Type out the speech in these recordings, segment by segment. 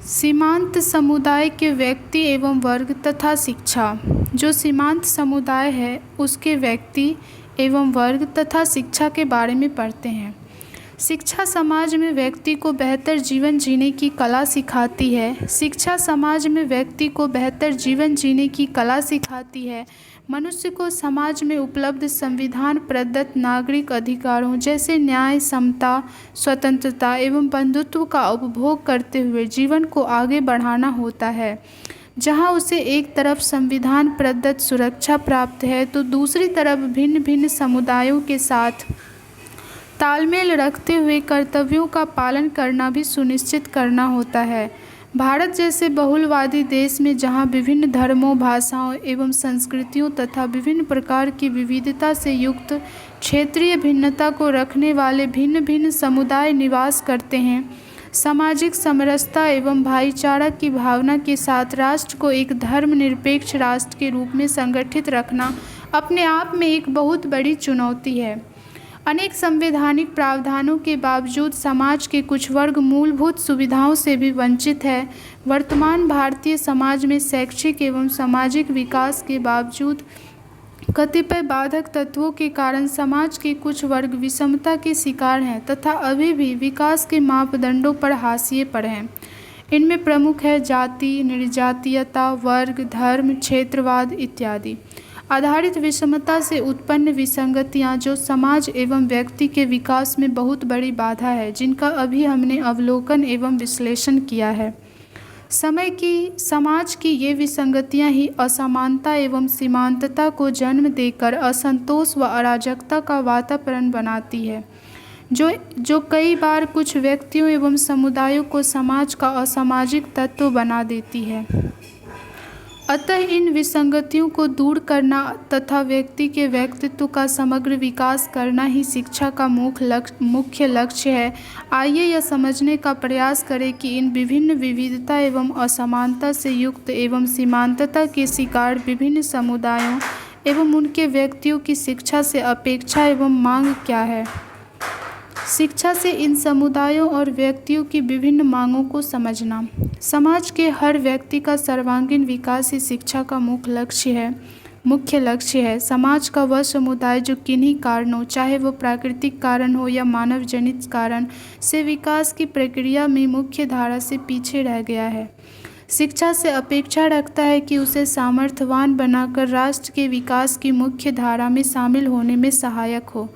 सीमांत समुदाय के व्यक्ति एवं वर्ग तथा शिक्षा। जो सीमांत समुदाय है उसके व्यक्ति एवं वर्ग तथा शिक्षा के बारे में पढ़ते हैं। शिक्षा समाज में व्यक्ति को बेहतर जीवन जीने की कला सिखाती है। शिक्षा समाज में व्यक्ति को बेहतर जीवन जीने की कला सिखाती है। मनुष्य को समाज में उपलब्ध संविधान प्रदत्त नागरिक अधिकारों जैसे न्याय, समता, स्वतंत्रता एवं बंधुत्व का उपभोग करते हुए जीवन को आगे बढ़ाना होता है। जहां उसे एक तरफ संविधान प्रदत्त सुरक्षा प्राप्त है तो दूसरी तरफ भिन्न भिन्न समुदायों के साथ तालमेल रखते हुए कर्तव्यों का पालन करना भी सुनिश्चित करना होता है। भारत जैसे बहुलवादी देश में जहां विभिन्न धर्मों, भाषाओं एवं संस्कृतियों तथा विभिन्न प्रकार की विविधता से युक्त क्षेत्रीय भिन्नता को रखने वाले भिन्न भिन्न समुदाय निवास करते हैं, सामाजिक समरसता एवं भाईचारा की भावना के साथ राष्ट्र को एक धर्मनिरपेक्ष राष्ट्र के रूप में संगठित रखना अपने आप में एक बहुत बड़ी चुनौती है। अनेक संवैधानिक प्रावधानों के बावजूद समाज के कुछ वर्ग मूलभूत सुविधाओं से भी वंचित है। वर्तमान भारतीय समाज में शैक्षिक एवं सामाजिक विकास के बावजूद कतिपय बाधक तत्वों के कारण समाज के कुछ वर्ग विषमता के शिकार हैं तथा अभी भी विकास के मापदंडों पर हाशिए पर हैं। इनमें प्रमुख है जाति, निर्जातीयता, वर्ग, धर्म, क्षेत्रवाद इत्यादि आधारित विषमता से उत्पन्न विसंगतियां जो समाज एवं व्यक्ति के विकास में बहुत बड़ी बाधा है, जिनका अभी हमने अवलोकन एवं विश्लेषण किया है। समाज की ये विसंगतियां ही असमानता एवं सीमांतता को जन्म देकर असंतोष व अराजकता का वातावरण बनाती है, जो कई बार कुछ व्यक्तियों एवं समुदायों को समाज का असामाजिक तत्व बना देती है। अतः इन विसंगतियों को दूर करना तथा व्यक्ति के व्यक्तित्व का समग्र विकास करना ही शिक्षा का मुख्य लक्ष्य है। आइए यह समझने का प्रयास करें कि इन विभिन्न विविधता एवं असमानता से युक्त एवं सीमांतता के शिकार विभिन्न समुदायों एवं उनके व्यक्तियों की शिक्षा से अपेक्षा एवं मांग क्या है। शिक्षा से इन समुदायों और व्यक्तियों की विभिन्न मांगों को समझना। समाज के हर व्यक्ति का सर्वांगीण विकास ही शिक्षा का मुख्य लक्ष्य है। समाज का वह समुदाय जो किन्हीं कारणों, चाहे वो प्राकृतिक कारण हो या मानव जनित कारण, से विकास की प्रक्रिया में मुख्य धारा से पीछे रह गया है, शिक्षा से अपेक्षा रखता है कि उसे सामर्थ्यवान बनाकर राष्ट्र के विकास की मुख्य धारा में शामिल होने में सहायक हो।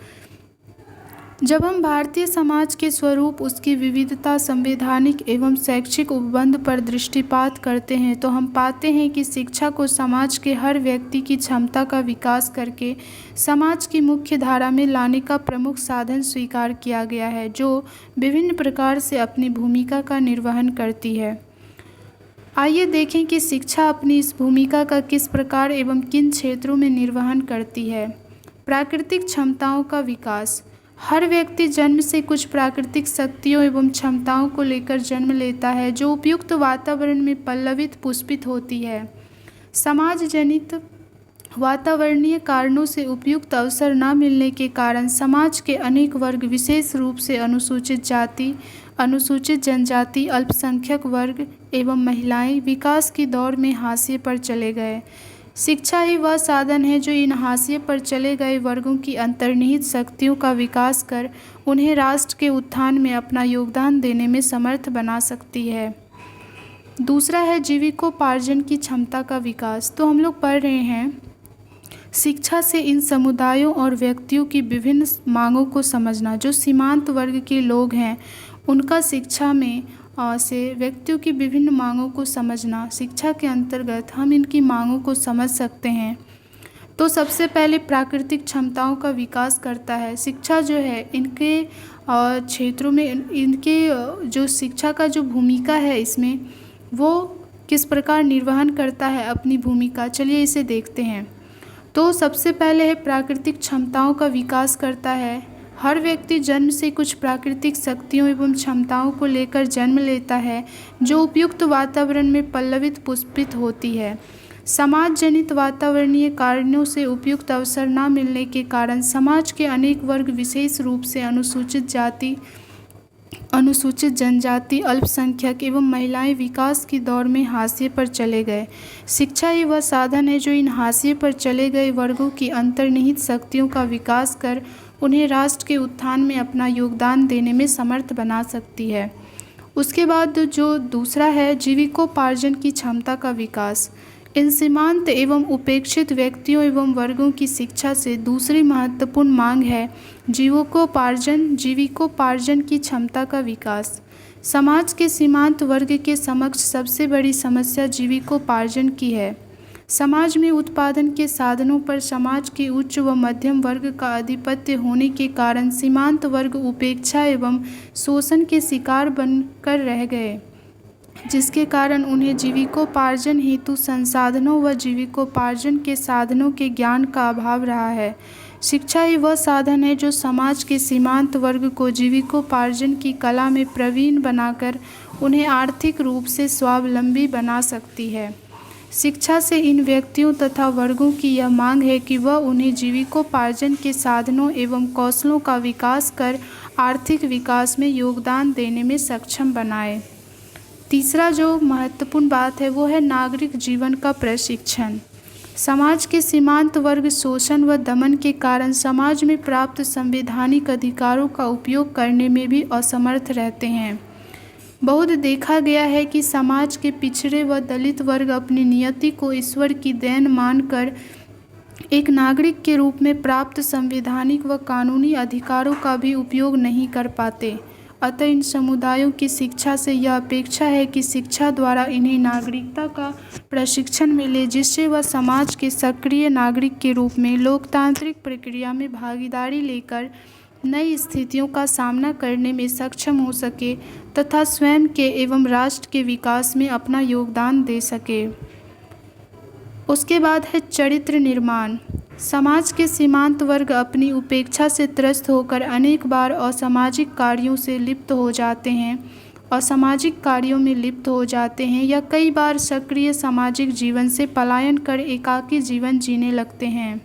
जब हम भारतीय समाज के स्वरूप, उसकी विविधता, संवैधानिक एवं शैक्षिक उपबंध पर दृष्टिपात करते हैं तो हम पाते हैं कि शिक्षा को समाज के हर व्यक्ति की क्षमता का विकास करके समाज की मुख्य धारा में लाने का प्रमुख साधन स्वीकार किया गया है, जो विभिन्न प्रकार से अपनी भूमिका का निर्वहन करती है। आइए देखें कि शिक्षा अपनी इस भूमिका का किस प्रकार एवं किन क्षेत्रों में निर्वहन करती है। प्राकृतिक क्षमताओं का विकास। हर व्यक्ति जन्म से कुछ प्राकृतिक शक्तियों एवं क्षमताओं को लेकर जन्म लेता है, जो उपयुक्त वातावरण में पल्लवित पुष्पित होती है। समाज जनित वातावरणीय कारणों से उपयुक्त अवसर न मिलने के कारण समाज के अनेक वर्ग, विशेष रूप से अनुसूचित जाति, अनुसूचित जनजाति, अल्पसंख्यक वर्ग एवं महिलाएं विकास की दौड़ में हाशिए पर चले गए। शिक्षा ही वह साधन है जो इन हाशिए पर चले गए वर्गों की अंतर्निहित शक्तियों का विकास कर उन्हें राष्ट्र के उत्थान में अपना योगदान देने में समर्थ बना सकती है। दूसरा है जीविकोपार्जन की क्षमता का विकास। तो हम लोग पढ़ रहे हैं, शिक्षा से इन समुदायों और व्यक्तियों की विभिन्न मांगों को समझना। जो सीमांत वर्ग के लोग हैं उनका शिक्षा में से व्यक्तियों की विभिन्न मांगों को समझना। शिक्षा के अंतर्गत हम इनकी मांगों को समझ सकते हैं। तो सबसे पहले प्राकृतिक क्षमताओं का विकास करता है। शिक्षा जो है इनके क्षेत्रों में इनके जो शिक्षा का जो भूमिका है इसमें वो किस प्रकार निर्वहन करता है अपनी भूमिका, चलिए इसे देखते हैं। तो सबसे पहले है प्राकृतिक क्षमताओं का विकास करता है। हर व्यक्ति जन्म से कुछ प्राकृतिक शक्तियों एवं क्षमताओं को लेकर जन्म लेता है, जो उपयुक्त वातावरण में पल्लवित पुष्पित होती है। समाज जनित वातावरणीय कारणों से उपयुक्त अवसर न मिलने के कारण समाज के अनेक वर्ग, विशेष रूप से अनुसूचित जाति, अनुसूचित जनजाति, अल्पसंख्यक एवं महिलाएं विकास की दौड़ में हाशिए पर चले गए। शिक्षा ही वह साधन है जो इन हाशिए पर चले गए वर्गों की अंतर्निहित शक्तियों का विकास कर उन्हें राष्ट्र के उत्थान में अपना योगदान देने में समर्थ बना सकती है। उसके बाद जो दूसरा है, जीविकोपार्जन की क्षमता का विकास। इन सीमांत एवं उपेक्षित व्यक्तियों एवं वर्गों की शिक्षा से दूसरी महत्वपूर्ण मांग है जीविकोपार्जन की क्षमता का विकास। समाज के सीमांत वर्ग के समक्ष सबसे बड़ी समस्या जीविकोपार्जन की है। समाज में उत्पादन के साधनों पर समाज के उच्च व मध्यम वर्ग का आधिपत्य होने के कारण सीमांत वर्ग उपेक्षा एवं शोषण के शिकार बनकर रह गए, जिसके कारण उन्हें जीविकोपार्जन हेतु संसाधनों व जीविकोपार्जन के साधनों के ज्ञान का अभाव रहा है। शिक्षा ही वह साधन है जो समाज के सीमांत वर्ग को जीविकोपार्जन की कला में प्रवीण बनाकर उन्हें आर्थिक रूप से स्वावलंबी बना सकती है। शिक्षा से इन व्यक्तियों तथा वर्गों की यह मांग है कि वह उन्हें जीविकोपार्जन के साधनों एवं कौशलों का विकास कर आर्थिक विकास में योगदान देने में सक्षम बनाए। तीसरा जो महत्वपूर्ण बात है वो है नागरिक जीवन का प्रशिक्षण। समाज के सीमांत वर्ग शोषण व दमन के कारण समाज में प्राप्त संवैधानिक अधिकारों का उपयोग करने में भी असमर्थ रहते हैं। बहुत देखा गया है कि समाज के पिछड़े व दलित वर्ग अपनी नियति को ईश्वर की देन मानकर एक नागरिक के रूप में प्राप्त संवैधानिक व कानूनी अधिकारों का भी उपयोग नहीं कर पाते। अतः इन समुदायों की शिक्षा से यह अपेक्षा है कि शिक्षा द्वारा इन्हें नागरिकता का प्रशिक्षण मिले, जिससे वह समाज के सक्रिय नागरिक के रूप में लोकतांत्रिक प्रक्रिया में भागीदारी लेकर नई स्थितियों का सामना करने में सक्षम हो सके तथा स्वयं के एवं राष्ट्र के विकास में अपना योगदान दे सके। उसके बाद है चरित्र निर्माण। समाज के सीमांत वर्ग अपनी उपेक्षा से त्रस्त होकर अनेक बार असामाजिक कार्यों में लिप्त हो जाते हैं या कई बार सक्रिय सामाजिक जीवन से पलायन कर एकाकी जीवन जीने लगते हैं।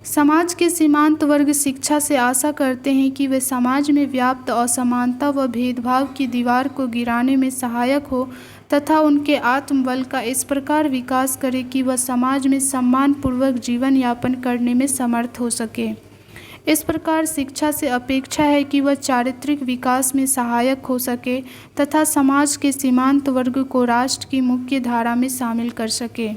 समाज के सीमांत वर्ग शिक्षा से आशा करते हैं कि वे समाज में व्याप्त असमानता व भेदभाव की दीवार को गिराने में सहायक हो तथा उनके आत्मबल का इस प्रकार विकास करे कि वह समाज में सम्मानपूर्वक जीवन यापन करने में समर्थ हो सके। इस प्रकार शिक्षा से अपेक्षा है कि वह चारित्रिक विकास में सहायक हो सके तथा समाज के सीमांत वर्ग को राष्ट्र की मुख्य धारा में शामिल कर सके।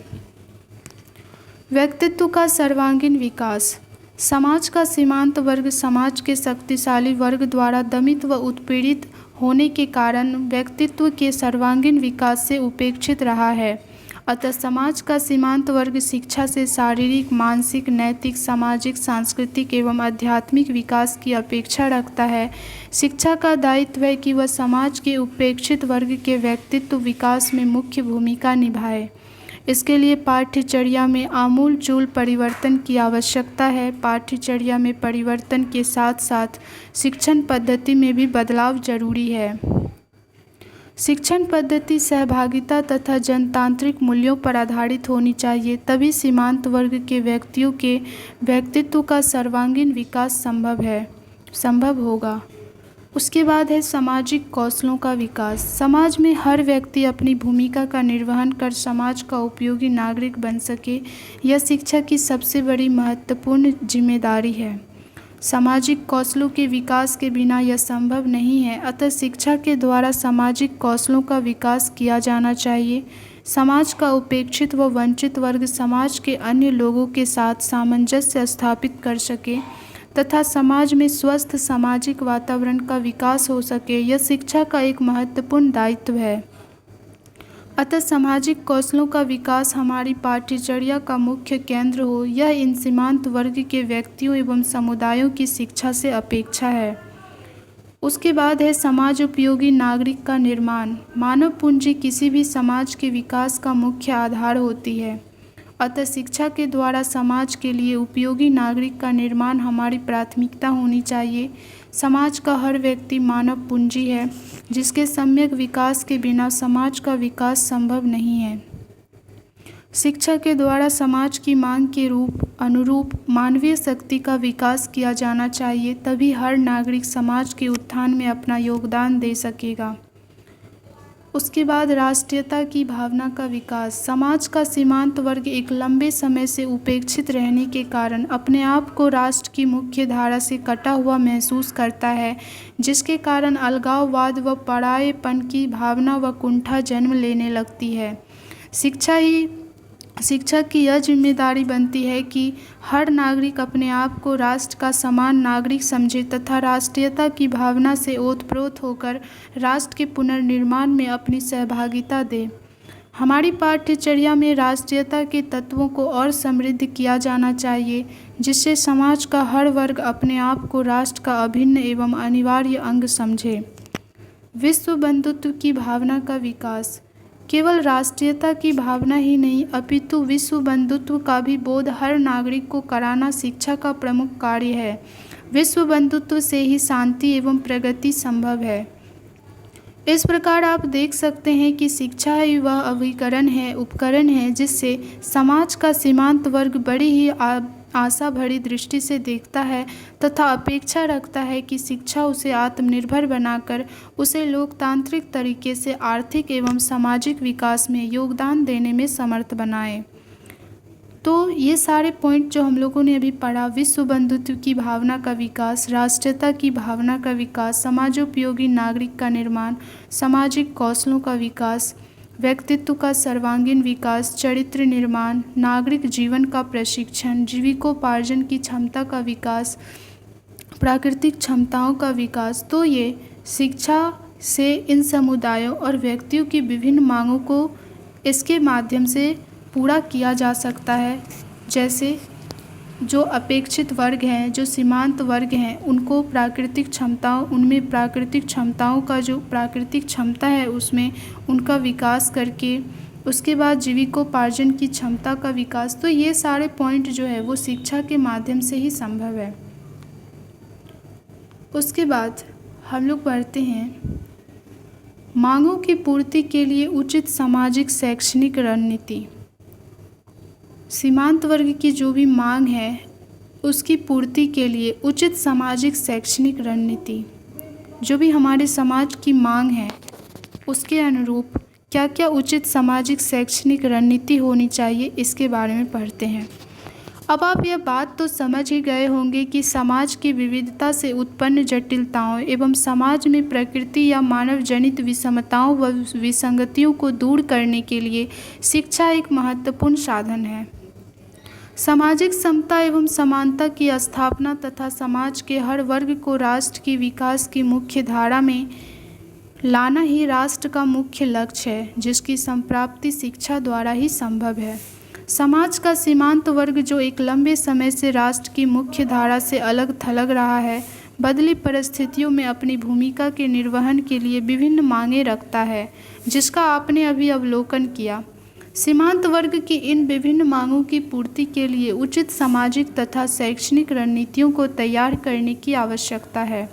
व्यक्तित्व का सर्वांगीण विकास। समाज का सीमांत वर्ग समाज के शक्तिशाली वर्ग द्वारा दमित व उत्पीड़ित होने के कारण व्यक्तित्व के सर्वांगीण विकास से उपेक्षित रहा है। अतः समाज का सीमांत वर्ग शिक्षा से शारीरिक, मानसिक, नैतिक, सामाजिक, सांस्कृतिक एवं आध्यात्मिक विकास की अपेक्षा रखता है। शिक्षा का दायित्व है कि वह समाज के उपेक्षित वर्ग के व्यक्तित्व विकास में मुख्य भूमिका निभाए। इसके लिए पाठ्यचर्या में आमूल-चूल परिवर्तन की आवश्यकता है। पाठ्यचर्या में परिवर्तन के साथ साथ शिक्षण पद्धति में भी बदलाव जरूरी है। शिक्षण पद्धति सहभागिता तथा जनतांत्रिक मूल्यों पर आधारित होनी चाहिए, तभी सीमांत वर्ग के व्यक्तियों के व्यक्तित्व का सर्वांगीण विकास संभव होगा। उसके बाद है सामाजिक कौशलों का विकास। समाज में हर व्यक्ति अपनी भूमिका का निर्वहन कर समाज का उपयोगी नागरिक बन सके, यह शिक्षा की सबसे बड़ी महत्वपूर्ण जिम्मेदारी है। सामाजिक कौशलों के विकास के बिना यह संभव नहीं है। अतः शिक्षा के द्वारा सामाजिक कौशलों का विकास किया जाना चाहिए। समाज का उपेक्षित व वंचित वर्ग समाज के अन्य लोगों के साथ सामंजस्य स्थापित कर सके तथा समाज में स्वस्थ सामाजिक वातावरण का विकास हो सके, यह शिक्षा का एक महत्वपूर्ण दायित्व है। अतः सामाजिक कौशलों का विकास हमारी पाठ्यचर्या का मुख्य केंद्र हो, यह इन सीमांत वर्ग के व्यक्तियों एवं समुदायों की शिक्षा से अपेक्षा है। उसके बाद है समाज उपयोगी नागरिक का निर्माण। मानव पूंजी किसी भी समाज के विकास का मुख्य आधार होती है। अतः शिक्षा के द्वारा समाज के लिए उपयोगी नागरिक का निर्माण हमारी प्राथमिकता होनी चाहिए। समाज का हर व्यक्ति मानव पूंजी है, जिसके सम्यक विकास के बिना समाज का विकास संभव नहीं है। शिक्षा के द्वारा समाज की मांग के अनुरूप मानवीय शक्ति का विकास किया जाना चाहिए, तभी हर नागरिक समाज के उत्थान में अपना योगदान दे सकेगा। उसके बाद राष्ट्रीयता की भावना का विकास। समाज का सीमांत वर्ग एक लंबे समय से उपेक्षित रहने के कारण अपने आप को राष्ट्र की मुख्य धारा से कटा हुआ महसूस करता है, जिसके कारण अलगाववाद व परायेपन की भावना व कुंठा जन्म लेने लगती है। शिक्षा की यह जिम्मेदारी बनती है कि हर नागरिक अपने आप को राष्ट्र का समान नागरिक समझे तथा राष्ट्रीयता की भावना से ओतप्रोत होकर राष्ट्र के पुनर्निर्माण में अपनी सहभागिता दे। हमारी पाठ्यचर्या में राष्ट्रीयता के तत्वों को और समृद्ध किया जाना चाहिए, जिससे समाज का हर वर्ग अपने आप को राष्ट्र का अभिन्न एवं अनिवार्य अंग समझे। विश्व बंधुत्व की भावना का विकास। केवल राष्ट्रीयता की भावना ही नहीं, अपितु विश्व बंधुत्व का भी बोध हर नागरिक को कराना शिक्षा का प्रमुख कार्य है। विश्व बंधुत्व से ही शांति एवं प्रगति संभव है। इस प्रकार आप देख सकते हैं कि शिक्षा ही वह उपकरण है जिससे समाज का सीमांत वर्ग बड़ी ही आशा भरी दृष्टि से देखता है तथा अपेक्षा रखता है कि शिक्षा उसे आत्मनिर्भर बनाकर उसे लोकतांत्रिक तरीके से आर्थिक एवं सामाजिक विकास में योगदान देने में समर्थ बनाए। तो ये सारे पॉइंट जो हम लोगों ने अभी पढ़ा, विश्व बंधुत्व की भावना का विकास, राष्ट्रीयता की भावना का विकास, समाजोपयोगी नागरिक का निर्माण, सामाजिक कौशलों का विकास, व्यक्तित्व का सर्वांगीण विकास, चरित्र निर्माण, नागरिक जीवन का प्रशिक्षण, जीविकोपार्जन की क्षमता का विकास, प्राकृतिक क्षमताओं का विकास। तो ये शिक्षा से इन समुदायों और व्यक्तियों की विभिन्न मांगों को इसके माध्यम से पूरा किया जा सकता है। जैसे जो अपेक्षित वर्ग हैं, जो सीमांत वर्ग हैं, उनको प्राकृतिक क्षमताओं का जो प्राकृतिक क्षमता है उसमें उनका विकास करके, उसके बाद जीविकोपार्जन की क्षमता का विकास। तो ये सारे पॉइंट जो है वो शिक्षा के माध्यम से ही संभव है। उसके बाद हम लोग पढ़ते हैं मांगों की पूर्ति के लिए उचित सामाजिक शैक्षणिक रणनीति। सीमांत वर्ग की जो भी मांग है उसकी पूर्ति के लिए उचित सामाजिक शैक्षणिक रणनीति, जो भी हमारे समाज की मांग है उसके अनुरूप क्या क्या उचित सामाजिक शैक्षणिक रणनीति होनी चाहिए, इसके बारे में पढ़ते हैं। अब आप यह बात तो समझ ही गए होंगे कि समाज की विविधता से उत्पन्न जटिलताओं एवं समाज में प्रकृति या मानव जनित विषमताओं व विसंगतियों को दूर करने के लिए शिक्षा एक महत्वपूर्ण साधन है। सामाजिक समता एवं समानता की स्थापना तथा समाज के हर वर्ग को राष्ट्र की विकास की मुख्य धारा में लाना ही राष्ट्र का मुख्य लक्ष्य है, जिसकी संप्राप्ति शिक्षा द्वारा ही संभव है। समाज का सीमांत वर्ग जो एक लंबे समय से राष्ट्र की मुख्य धारा से अलग थलग रहा है, बदली परिस्थितियों में अपनी भूमिका के निर्वहन के लिए विभिन्न मांगें रखता है, जिसका आपने अभी अवलोकन किया। सीमांत वर्ग की इन विभिन्न मांगों की पूर्ति के लिए उचित सामाजिक तथा शैक्षणिक रणनीतियों को तैयार करने की आवश्यकता है।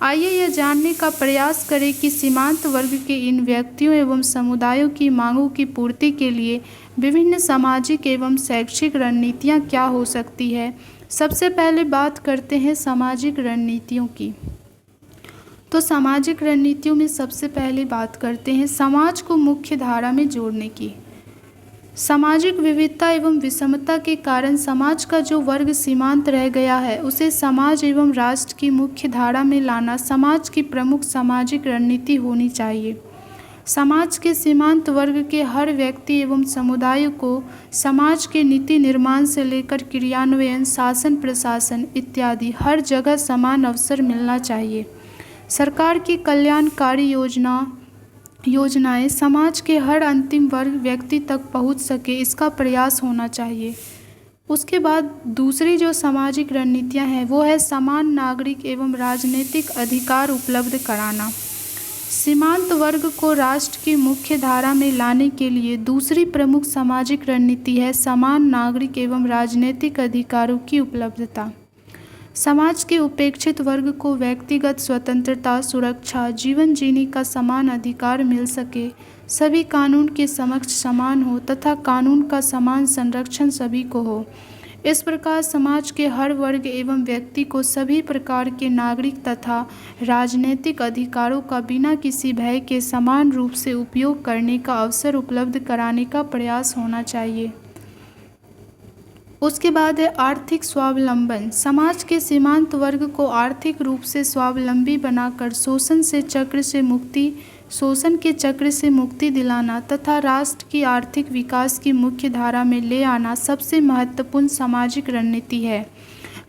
आइए यह जानने का प्रयास करें कि सीमांत वर्ग के इन व्यक्तियों एवं समुदायों की मांगों की पूर्ति के लिए विभिन्न सामाजिक एवं शैक्षिक रणनीतियाँ क्या हो सकती है। सबसे पहले बात करते हैं सामाजिक रणनीतियों की। तो सामाजिक रणनीतियों में सबसे पहले बात करते हैं समाज को मुख्य धारा में जोड़ने की। सामाजिक विविधता एवं विषमता के कारण समाज का जो वर्ग सीमांत रह गया है उसे समाज एवं राष्ट्र की मुख्य धारा में लाना समाज की प्रमुख सामाजिक रणनीति होनी चाहिए। समाज के सीमांत वर्ग के हर व्यक्ति एवं समुदाय को समाज के नीति निर्माण से लेकर क्रियान्वयन, शासन प्रशासन इत्यादि हर जगह समान अवसर मिलना चाहिए। सरकार की कल्याणकारी योजनाएं समाज के हर अंतिम वर्ग व्यक्ति तक पहुंच सके, इसका प्रयास होना चाहिए। उसके बाद दूसरी जो सामाजिक रणनीतियां हैं वो है समान नागरिक एवं राजनीतिक अधिकार उपलब्ध कराना। सीमांत वर्ग को राष्ट्र की मुख्य धारा में लाने के लिए दूसरी प्रमुख सामाजिक रणनीति है समान नागरिक एवं राजनीतिक अधिकारों की उपलब्धता। समाज के उपेक्षित वर्ग को व्यक्तिगत स्वतंत्रता, सुरक्षा, जीवन जीने का समान अधिकार मिल सके, सभी कानून के समक्ष समान हो तथा कानून का समान संरक्षण सभी को हो। इस प्रकार समाज के हर वर्ग एवं व्यक्ति को सभी प्रकार के नागरिक तथा राजनीतिक अधिकारों का बिना किसी भय के समान रूप से उपयोग करने का अवसर उपलब्ध कराने का प्रयास होना चाहिए। उसके बाद है आर्थिक स्वावलंबन। समाज के सीमांत वर्ग को आर्थिक रूप से स्वावलंबी बनाकर शोषण के चक्र से मुक्ति दिलाना तथा राष्ट्र की आर्थिक विकास की मुख्य धारा में ले आना सबसे महत्वपूर्ण सामाजिक रणनीति है,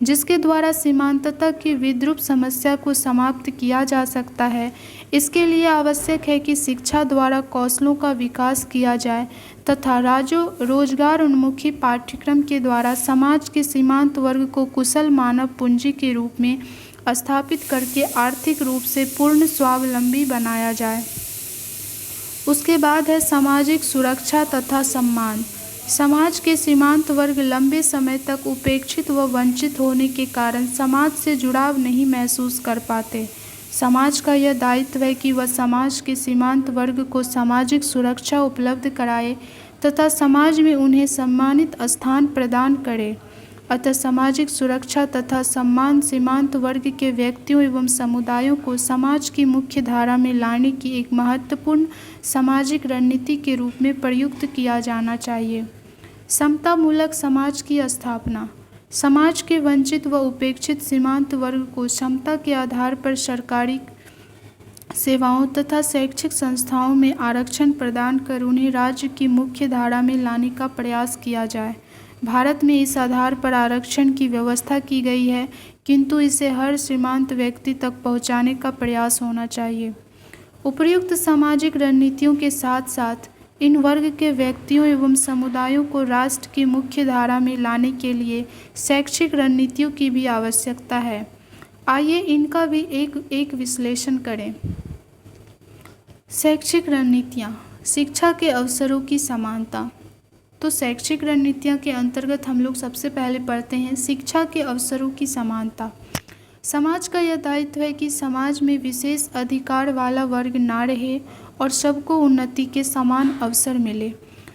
जिसके द्वारा सीमांतता की विद्रूप समस्या को समाप्त किया जा सकता है। इसके लिए आवश्यक है कि शिक्षा द्वारा कौशलों का विकास किया जाए तथा रोजगार उन्मुखी पाठ्यक्रम के द्वारा समाज के सीमांत वर्ग को कुशल मानव पूंजी के रूप में स्थापित करके आर्थिक रूप से पूर्ण स्वावलंबी बनाया जाए। उसके बाद है सामाजिक सुरक्षा तथा सम्मान। समाज के सीमांत वर्ग लंबे समय तक उपेक्षित व वंचित होने के कारण समाज से जुड़ाव नहीं महसूस कर पाते। समाज का यह दायित्व है कि वह समाज के सीमांत वर्ग को सामाजिक सुरक्षा उपलब्ध कराए तथा समाज में उन्हें सम्मानित स्थान प्रदान करे। अतः सामाजिक सुरक्षा तथा सम्मान सीमांत वर्ग के व्यक्तियों एवं समुदायों को समाज की मुख्य धारा में लाने की एक महत्वपूर्ण सामाजिक रणनीति के रूप में प्रयुक्त किया जाना चाहिए। समतामूलक समाज की स्थापना। समाज के वंचित व उपेक्षित सीमांत वर्ग को क्षमता के आधार पर सरकारी सेवाओं तथा शैक्षिक संस्थाओं में आरक्षण प्रदान कर उन्हें राज्य की मुख्य धारा में लाने का प्रयास किया जाए। भारत में इस आधार पर आरक्षण की व्यवस्था की गई है, किंतु इसे हर सीमांत व्यक्ति तक पहुंचाने का प्रयास होना चाहिए। उपर्युक्त सामाजिक रणनीतियों के साथ साथ इन वर्ग के व्यक्तियों एवं समुदायों को राष्ट्र की मुख्य धारा में लाने के लिए शैक्षिक रणनीतियों की भी आवश्यकता है। आइए इनका भी एक विश्लेषण करें। शैक्षिक रणनीतियाँ। शिक्षा के अवसरों की समानता। तो शैक्षिक रणनीतियों के अंतर्गत हम लोग सबसे पहले पढ़ते हैं शिक्षा के अवसरों की समानता। समाज का यह दायित्व है कि समाज में विशेष अधिकार वाला वर्ग ना रहे और सबको उन्नति के समान अवसर मिले।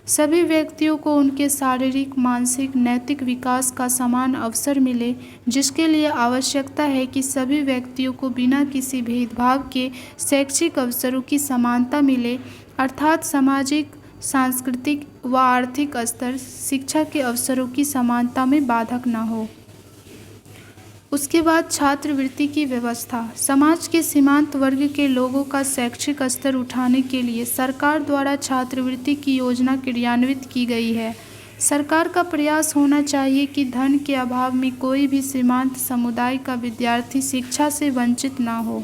सभी व्यक्तियों को उनके शारीरिक, मानसिक, नैतिक विकास का समान अवसर मिले, जिसके लिए आवश्यकता है कि सभी व्यक्तियों को बिना किसी भेदभाव के शैक्षिक अवसरों की समानता मिले, अर्थात सामाजिक, सांस्कृतिक व आर्थिक स्तर शिक्षा के अवसरों की समानता में बाधक न हो। उसके बाद छात्रवृत्ति की व्यवस्था। समाज के सीमांत वर्ग के लोगों का शैक्षिक स्तर उठाने के लिए सरकार द्वारा छात्रवृत्ति की योजना क्रियान्वित की गई है। सरकार का प्रयास होना चाहिए कि धन के अभाव में कोई भी सीमांत समुदाय का विद्यार्थी शिक्षा से वंचित ना हो।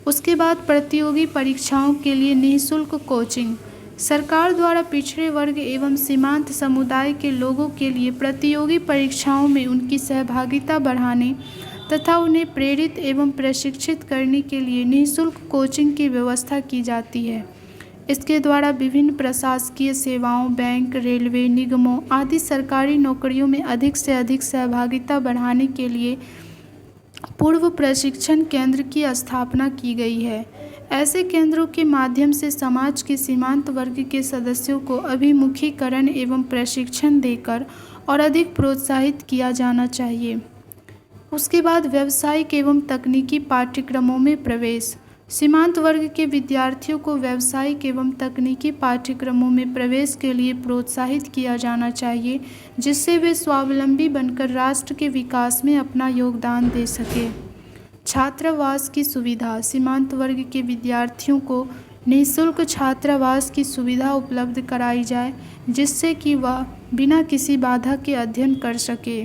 उसके बाद प्रतियोगी परीक्षाओं के लिए निःशुल्क कोचिंग। सरकार द्वारा पिछड़े वर्ग एवं सीमांत समुदाय के लोगों के लिए प्रतियोगी परीक्षाओं में उनकी सहभागिता बढ़ाने तथा उन्हें प्रेरित एवं प्रशिक्षित करने के लिए निःशुल्क कोचिंग की व्यवस्था की जाती है। इसके द्वारा विभिन्न प्रशासकीय सेवाओं, बैंक, रेलवे, निगमों आदि सरकारी नौकरियों में अधिक से अधिक सहभागिता बढ़ाने के लिए पूर्व प्रशिक्षण केंद्र की स्थापना की गई है। ऐसे केंद्रों के माध्यम से समाज के सीमांत वर्ग के सदस्यों को अभिमुखीकरण एवं प्रशिक्षण देकर और अधिक प्रोत्साहित किया जाना चाहिए। उसके बाद व्यावसायिक एवं तकनीकी पाठ्यक्रमों में प्रवेश। सीमांत वर्ग के विद्यार्थियों को व्यावसायिक एवं तकनीकी पाठ्यक्रमों में प्रवेश के लिए प्रोत्साहित किया जाना चाहिए, जिससे वे स्वावलंबी बनकर राष्ट्र के विकास में अपना योगदान दे सके। छात्रावास की सुविधा। सीमांत वर्ग के विद्यार्थियों को निःशुल्क छात्रावास की सुविधा उपलब्ध कराई जाए, जिससे कि वह बिना किसी बाधा के अध्ययन कर सके।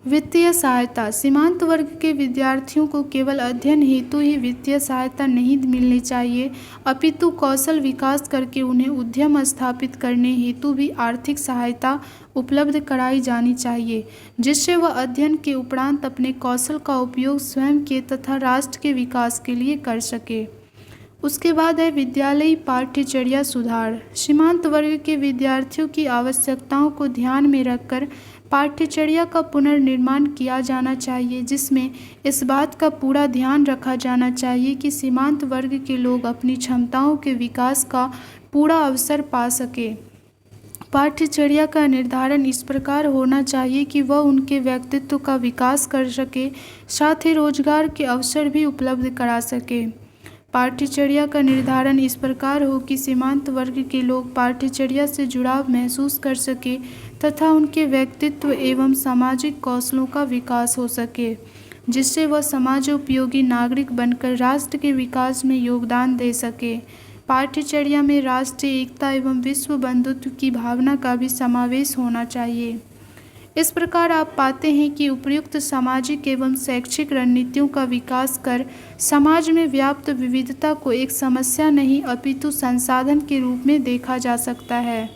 वित्तीय सहायता। सीमांत वर्ग के विद्यार्थियों को केवल अध्ययन हेतु ही वित्तीय सहायता नहीं मिलनी चाहिए, अपितु कौशल विकास करके उन्हें उद्यम स्थापित करने हेतु भी आर्थिक सहायता उपलब्ध कराई जानी चाहिए, जिससे वह अध्ययन के उपरांत अपने कौशल का उपयोग स्वयं के तथा राष्ट्र के विकास के लिए कर सके। उसके बाद है विद्यालयी पाठ्यचर्या सुधार। सीमांत वर्ग के विद्यार्थियों की आवश्यकताओं को ध्यान में रखकर पाठ्यचर्या का पुनर्निर्माण किया जाना चाहिए, जिसमें इस बात का पूरा ध्यान रखा जाना चाहिए कि सीमांत वर्ग के लोग अपनी क्षमताओं के विकास का पूरा अवसर पा सके। पाठ्यचर्या का निर्धारण इस प्रकार होना चाहिए कि वह उनके व्यक्तित्व का विकास कर सके, साथ ही रोजगार के अवसर भी उपलब्ध करा सके। पाठ्यचर्या का निर्धारण इस प्रकार हो कि सीमांत वर्ग के लोग पाठ्यचर्या से जुड़ाव महसूस कर सके तथा उनके व्यक्तित्व एवं सामाजिक कौशलों का विकास हो सके, जिससे वह समाजोपयोगी नागरिक बनकर राष्ट्र के विकास में योगदान दे सके। पाठ्यचर्या में राष्ट्रीय एकता एवं विश्व बंधुत्व की भावना का भी समावेश होना चाहिए। इस प्रकार आप पाते हैं कि उपयुक्त सामाजिक एवं शैक्षिक रणनीतियों का विकास कर समाज में व्याप्त विविधता को एक समस्या नहीं अपितु संसाधन के रूप में देखा जा सकता है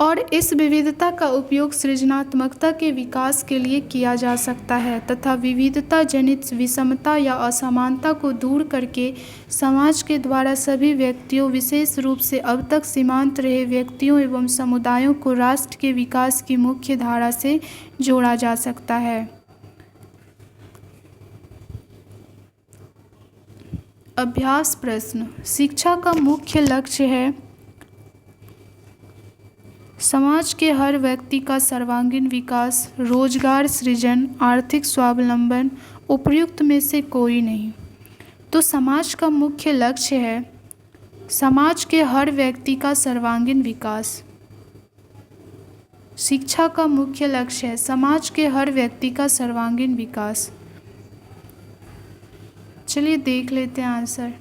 और इस विविधता का उपयोग सृजनात्मकता के विकास के लिए किया जा सकता है तथा विविधता जनित विषमता या असमानता को दूर करके समाज के द्वारा सभी व्यक्तियों, विशेष रूप से अब तक सीमांत रहे व्यक्तियों एवं समुदायों को राष्ट्र के विकास की मुख्य धारा से जोड़ा जा सकता है। अभ्यास प्रश्न। शिक्षा का मुख्य लक्ष्य है समाज के हर व्यक्ति का सर्वांगीण विकास, रोजगार सृजन, आर्थिक स्वावलंबन, उपर्युक्त में से कोई नहीं। तो समाज का मुख्य लक्ष्य है समाज के हर व्यक्ति का सर्वांगीण विकास। शिक्षा का मुख्य लक्ष्य है समाज के हर व्यक्ति का सर्वांगीण विकास। चलिए देख लेते हैं आंसर।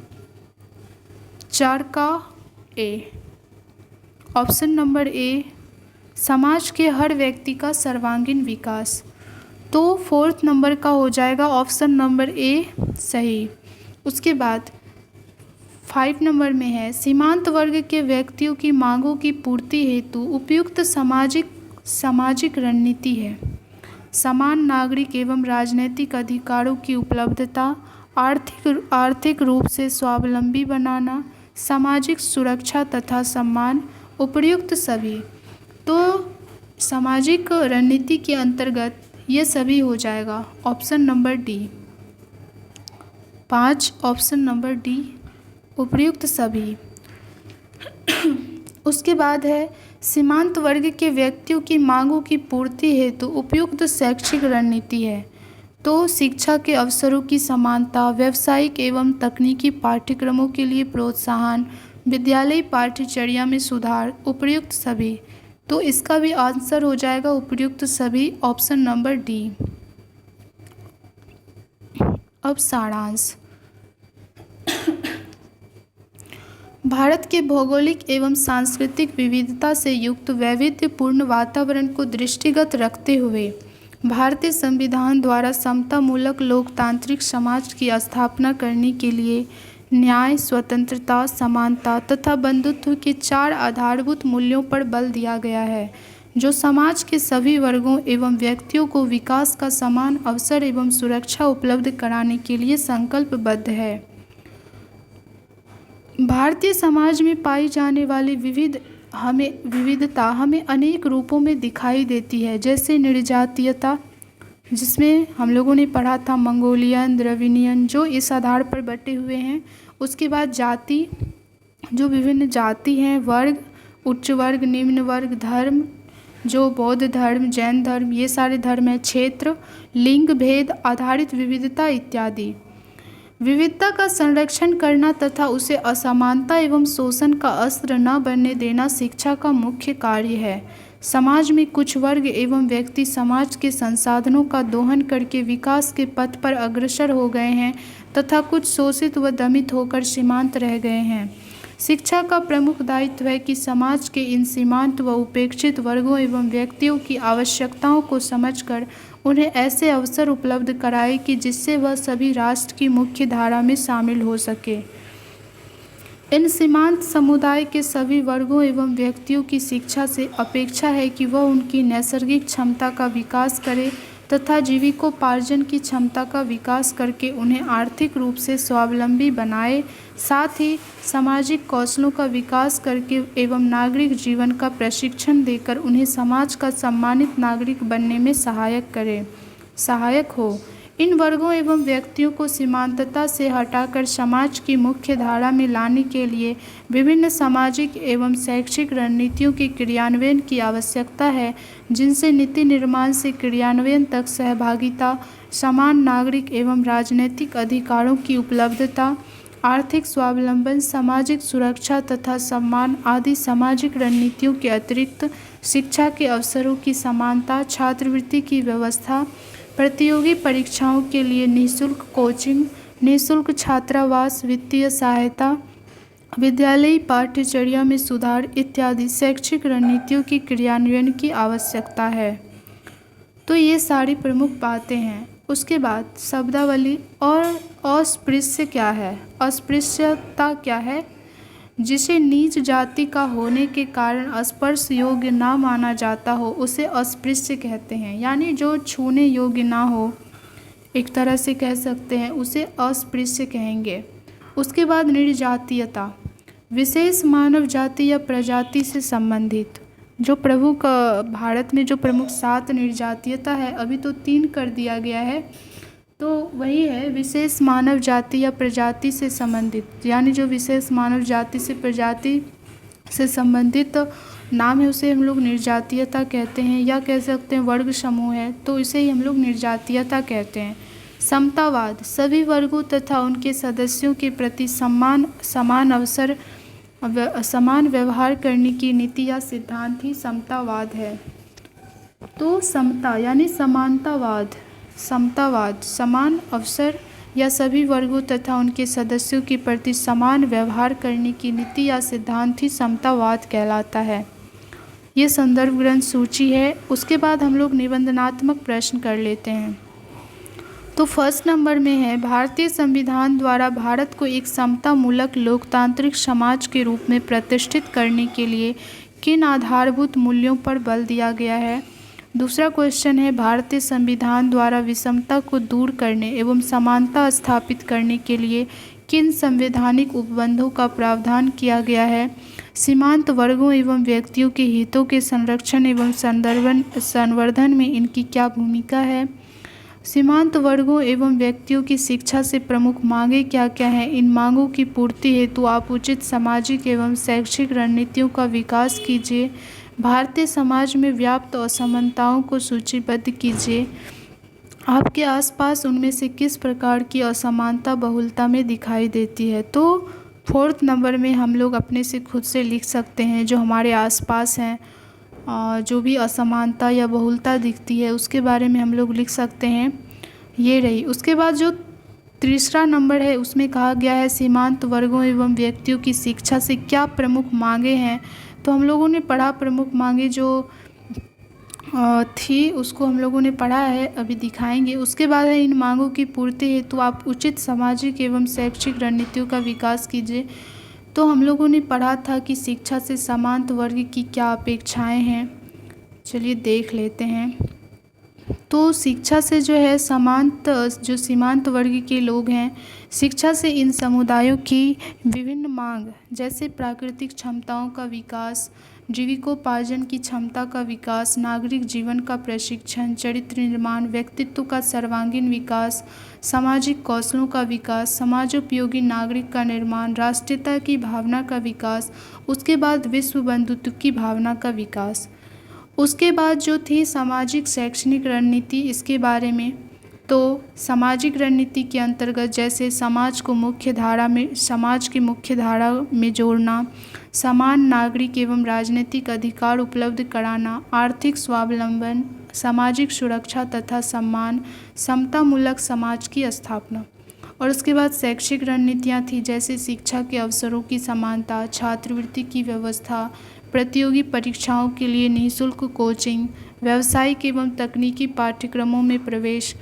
4 का ए, ऑप्शन नंबर ए, समाज के हर व्यक्ति का सर्वांगीण विकास। तो 4th नंबर का हो जाएगा ऑप्शन नंबर ए सही। उसके बाद 5 नंबर में है सीमांत वर्ग के व्यक्तियों की मांगों की पूर्ति हेतु उपयुक्त सामाजिक रणनीति है समान नागरिक एवं राजनीतिक अधिकारों की उपलब्धता, आर्थिक रूप से स्वावलंबी बनाना, सामाजिक सुरक्षा तथा सम्मान, उपर्युक्त सभी। तो सामाजिक रणनीति के अंतर्गत ये सभी हो जाएगा option number D. 5 option number D, उपर्युक्त सभी। उसके बाद है सीमांत वर्ग के व्यक्तियों की मांगों की पूर्ति हेतु उपयुक्त शैक्षिक रणनीति है। तो शिक्षा के अवसरों की समानता, व्यावसायिक एवं तकनीकी पाठ्यक्रमों के लिए प्रोत्साहन, विद्यालय पाठ्यचर्या में सुधार, उपर्युक्त सभी। तो इसका भी आंसर हो जाएगा उपर्युक्त सभी, ऑप्शन नंबर डी। अब सारांश। भारत के भौगोलिक एवं सांस्कृतिक विविधता से युक्त वैविध्यपूर्ण वातावरण को दृष्टिगत रखते हुए भारतीय संविधान द्वारा समतामूलक लोकतांत्रिक समाज की स्थापना करने के लिए न्याय, स्वतंत्रता, समानता तथा बंधुत्व के 4 आधारभूत मूल्यों पर बल दिया गया है, जो समाज के सभी वर्गों एवं व्यक्तियों को विकास का समान अवसर एवं सुरक्षा उपलब्ध कराने के लिए संकल्पबद्ध है। भारतीय समाज में पाई जाने वाली विविधता हमें अनेक रूपों में दिखाई देती है, जैसे निर्जातीयता, जिसमें हम लोगों ने पढ़ा था मंगोलियन, द्रविडियन, जो इस आधार पर बटे हुए हैं। उसके बाद जाति, जो विभिन्न जाति हैं, वर्ग, उच्च वर्ग, निम्न वर्ग, धर्म, जो बौद्ध धर्म, जैन धर्म, ये सारे धर्म हैं, क्षेत्र, लिंग भेद आधारित विविधता इत्यादि। विविधता का संरक्षण करना तथा उसे असमानता एवं शोषण का अस्त्र न बनने देना शिक्षा का मुख्य कार्य है। समाज में कुछ वर्ग एवं व्यक्ति समाज के संसाधनों का दोहन करके विकास के पथ पर अग्रसर हो गए हैं तथा कुछ शोषित व दमित होकर सीमांत रह गए हैं। शिक्षा का प्रमुख दायित्व है कि समाज के इन सीमांत व उपेक्षित वर्गों एवं व्यक्तियों की आवश्यकताओं को समझकर उन्हें ऐसे अवसर उपलब्ध कराए कि जिससे वह सभी राष्ट्र की मुख्य धारा में शामिल हो सके। इन सीमांत समुदाय के सभी वर्गों एवं व्यक्तियों की शिक्षा से अपेक्षा है कि वह उनकी नैसर्गिक क्षमता का विकास करे तथा जीविकोपार्जन की क्षमता का विकास करके उन्हें आर्थिक रूप से स्वावलंबी बनाए, साथ ही सामाजिक कौशलों का विकास करके एवं नागरिक जीवन का प्रशिक्षण देकर उन्हें समाज का सम्मानित नागरिक बनने में सहायक हो। इन वर्गों एवं व्यक्तियों को सीमांतता से हटाकर समाज की मुख्य धारा में लाने के लिए विभिन्न सामाजिक एवं शैक्षिक रणनीतियों के क्रियान्वयन की आवश्यकता है, जिनसे नीति निर्माण से क्रियान्वयन तक सहभागिता, समान नागरिक एवं राजनीतिक अधिकारों की उपलब्धता, आर्थिक स्वावलंबन, सामाजिक सुरक्षा तथा सम्मान आदि सामाजिक रणनीतियों के अतिरिक्त शिक्षा के अवसरों की समानता, छात्रवृत्ति की व्यवस्था, प्रतियोगी परीक्षाओं के लिए निःशुल्क कोचिंग, निःशुल्क छात्रावास, वित्तीय सहायता, विद्यालयी पाठ्यचर्या में सुधार इत्यादि शैक्षिक रणनीतियों की क्रियान्वयन की आवश्यकता है। तो ये सारी प्रमुख बातें हैं। उसके बाद शब्दावली और अस्पृश्य क्या है? अस्पृश्यता क्या है? जिसे नीच जाति का होने के कारण स्पर्श योग्य ना माना जाता हो उसे अस्पृश्य कहते हैं, यानी जो छूने योग्य ना हो, एक तरह से कह सकते हैं, उसे अस्पृश्य कहेंगे। उसके बाद निर्जातीयता, विशेष मानव जाति या प्रजाति से संबंधित। जो प्रभु का भारत में जो प्रमुख 7 निर्जातीयता है, अभी तो 3 कर दिया गया है, तो वही है विशेष मानव जाति या प्रजाति से संबंधित, यानी जो विशेष मानव जाति से प्रजाति से संबंधित नाम है उसे हम लोग निर्जातीयता कहते हैं, या कह सकते हैं वर्ग समूह है तो इसे ही हम लोग निर्जातीयता कहते हैं। समतावाद, सभी वर्गों तथा उनके सदस्यों के प्रति समान अवसर समान व्यवहार करने की नीति या सिद्धांत ही समतावाद है। तो समता यानी समानतावाद, समतावाद समान अवसर या सभी वर्गों तथा उनके सदस्यों के प्रति समान व्यवहार करने की नीति या सिद्धांत ही समतावाद कहलाता है। ये संदर्भ ग्रंथ सूची है। उसके बाद हम लोग निबंधनात्मक प्रश्न कर लेते हैं। तो फर्स्ट नंबर में है, भारतीय संविधान द्वारा भारत को एक समतामूलक लोकतांत्रिक समाज के रूप में प्रतिष्ठित करने के लिए किन आधारभूत मूल्यों पर बल दिया गया है? दूसरा क्वेश्चन है, भारतीय संविधान द्वारा विषमता को दूर करने एवं समानता स्थापित करने के लिए किन संवैधानिक उपबंधों का प्रावधान किया गया है? सीमांत वर्गों एवं व्यक्तियों के हितों के संरक्षण एवं संवर्धन में इनकी क्या भूमिका है? सीमांत वर्गों एवं व्यक्तियों की शिक्षा से प्रमुख मांगें क्या क्या हैं? इन मांगों की पूर्ति हेतु आप उचित सामाजिक एवं शैक्षिक रणनीतियों का विकास कीजिए। भारतीय समाज में व्याप्त असमानताओं को सूचीबद्ध कीजिए। आपके आसपास उनमें से किस प्रकार की असमानता बहुलता में दिखाई देती है? तो फोर्थ नंबर में हम लोग अपने से खुद से लिख सकते हैं, जो हमारे आसपास हैं जो भी असमानता या बहुलता दिखती है उसके बारे में हम लोग लिख सकते हैं, ये रही। उसके बाद जो तीसरा नंबर है उसमें कहा गया है सीमांत वर्गों एवं व्यक्तियों की शिक्षा से क्या प्रमुख मांगें हैं? तो हम लोगों ने पढ़ा, प्रमुख मांगें जो थी उसको हम लोगों ने पढ़ा है, अभी दिखाएंगे। उसके बाद है, इन मांगों की पूर्ति हेतु आप उचित सामाजिक एवं शैक्षिक रणनीतियों का विकास कीजिए। तो हम लोगों ने पढ़ा था कि शिक्षा से समांत वर्ग की क्या अपेक्षाएं हैं, चलिए देख लेते हैं। तो शिक्षा से जो है जो सीमांत वर्ग के लोग हैं, शिक्षा से इन समुदायों की विभिन्न मांग जैसे प्राकृतिक क्षमताओं का विकास, जीविकोपार्जन की क्षमता का विकास, नागरिक जीवन का प्रशिक्षण, चरित्र निर्माण, व्यक्तित्व का सर्वांगीण विकास, सामाजिक कौशलों का विकास, समाजोपयोगी नागरिक का निर्माण, राष्ट्रीयता की भावना का विकास, उसके बाद विश्व बंधुत्व की भावना का विकास। उसके बाद जो थी सामाजिक शैक्षणिक रणनीति, इसके बारे में तो सामाजिक रणनीति के अंतर्गत जैसे समाज की मुख्य धारा में जोड़ना, समान नागरिक एवं राजनीतिक अधिकार उपलब्ध कराना, आर्थिक स्वावलंबन, सामाजिक सुरक्षा तथा सम्मान, समतामूलक समाज की स्थापना। और उसके बाद शैक्षिक रणनीतियाँ थी जैसे शिक्षा के अवसरों की समानता, छात्रवृत्ति की व्यवस्था, प्रतियोगी परीक्षाओं के लिए निःशुल्क कोचिंग, व्यावसायिक एवं तकनीकी पाठ्यक्रमों में प्रवेश,